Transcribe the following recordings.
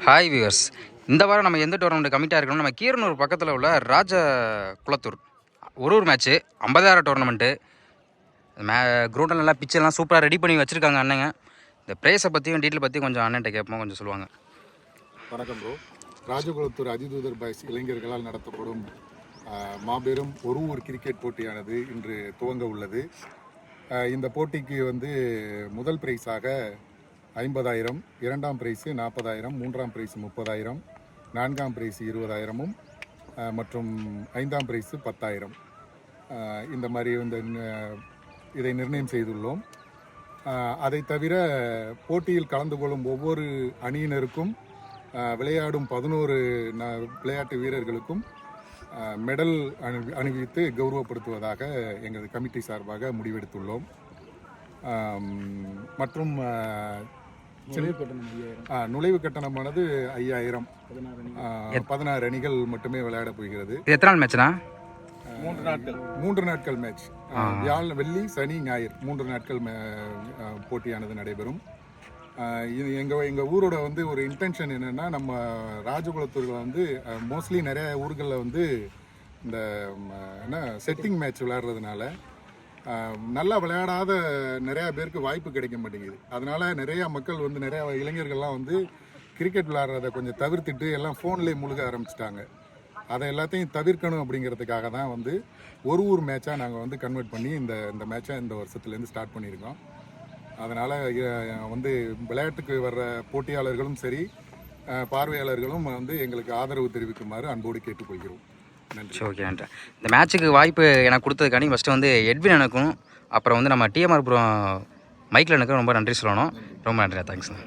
Hi viewers, இந்த வாரம் நம்ம எந்த டோர்னமெண்ட் கமிட்டாக இருக்கணும், நம்ம கீரனூர் பக்கத்தில் உள்ள ராஜ குளத்தூர் ஒரு மேட்ச்சு 50,000 டோர்னமெண்ட்டு. கிரவுண்டில் நல்லா பிச்செல்லாம் சூப்பராக ரெடி பண்ணி வச்சுருக்காங்க அண்ணங்க. இந்த ப்ரைஸை பற்றியும் டீட்டெயில் பற்றியும் கொஞ்சம் அண்ணன்ட்ட கேட்போம், கொஞ்சம் சொல்லுவாங்க. வணக்கம் ப்ரோ. ராஜகுளத்தூர் அதிதூதர் பாய்ஸ் இளைஞர்களால் நடத்தப்படும் மாபெரும் ஒரு கிரிக்கெட் போட்டியானது இன்று துவங்க உள்ளது. இந்த போட்டிக்கு முதல் பிரைஸாக 50,000, இரண்டாம் பிரைஸு 40,000, மூன்றாம் பிரைஸு 30,000, நான்காம் பிரைஸு 20,000 மற்றும் ஐந்தாம் பிரைஸு 10,000 இந்த மாதிரி இதை நிர்ணயம் செய்துள்ளோம். அதை தவிர போட்டியில் கலந்து கொள்ளும் ஒவ்வொரு அணியினருக்கும் விளையாடும் 11 விளையாட்டு வீரர்களுக்கும் மெடல் அணிவித்து கௌரவப்படுத்துவதாக எங்களது கமிட்டி சார்பாக முடிவெடுத்துள்ளோம். மற்றும் நுழைவு கட்டணமானது 5,000. 16 அணிகள் மட்டுமே விளையாட போகிறது. எத்தனை நாள் மேட்ச்னா? 3 நாட்கள் மேட்ச். வியாழன், வெள்ளி, சனி, ஞாயிறு 3 நாட்கள் போட்டியானது நடைபெறும். இது எங்கள் ஊரோட ஒரு இன்டென்ஷன் என்னென்னா, நம்ம ராஜகுளத்தூரில் மோஸ்ட்லி நிறைய ஊர்களில் இந்த செட்டிங் மேட்ச் விளையாடுறதுனால நல்லா விளையாடாத நிறையா பேருக்கு வாய்ப்பு கிடைக்க மாட்டேங்குது. அதனால் நிறையா மக்கள் நிறையா இளைஞர்கள்லாம் கிரிக்கெட் விளையாடுறத கொஞ்சம் தவிர்த்துட்டு எல்லாம் ஃபோன்லேயே முழுக ஆரம்பிச்சிட்டாங்க. அதை எல்லாத்தையும் தவிர்க்கணும் அப்படிங்கிறதுக்காக தான் ஒரு மேட்சாக நாங்கள் கன்வெர்ட் பண்ணி இந்த மேட்சை இந்த வருஷத்துலேருந்து ஸ்டார்ட் பண்ணியிருக்கோம். அதனால் விளையாட்டுக்கு வர்ற போட்டியாளர்களும் சரி, பார்வையாளர்களும் எங்களுக்கு ஆதரவு தெரிவிக்குமாறு அன்போடு கேட்டுக்கொள்கிறோம். நன்றி. ஓகே, நன்றி. இந்த மேட்ச்சுக்கு வாய்ப்பு எனக்கு கொடுத்ததுக்காண்டி ஃபஸ்ட்டு எட்வின் எனக்கும், அப்புறம் நம்ம டிஎம்ஆர் புறம் மைக்கில் எனக்கும் ரொம்ப நன்றி சொல்லணும். ரொம்ப நன்றி, தேங்க்ஸ்ண்ணா.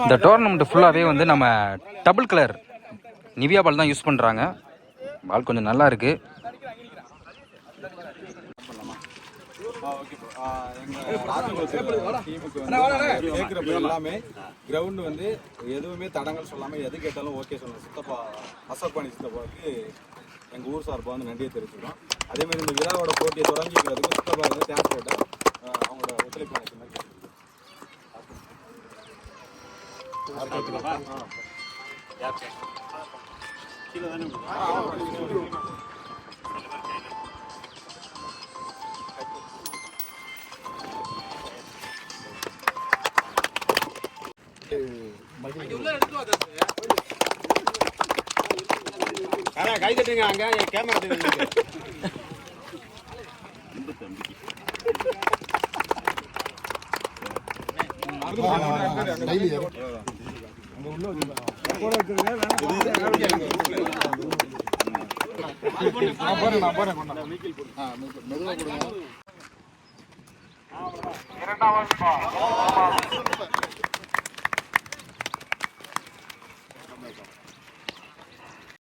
இந்த டோர்னமெண்ட் ஃபுல்லாகவே நம்ம டபுள் கலர் நிவியா பால் தான் யூஸ் பண்ணுறாங்க. பால் கொஞ்சம் நல்லா இருக்குது. எல்லாமே கிரவுண்டு எதுவுமே தடங்கள் சொல்லாமல் எது கேட்டாலும் ஓகே சொல்லணும். சித்தப்பா அசப்பாணி சித்தப்பாவுக்கு எங்கள் ஊர் சார்பாக நன்றியை தெரிவிச்சுக்கிறோம். அதேமாதிரி இந்த விழாவோட போட்டியை தொடங்கிக்கிறதுக்கு சித்தப்பா தேங்க்ஸ் கேட்டால் அவங்களோட ஒத்துழைப்பு நினைக்கிற கை தட்டுங்க. அங்க கேமரா இரண்டாவது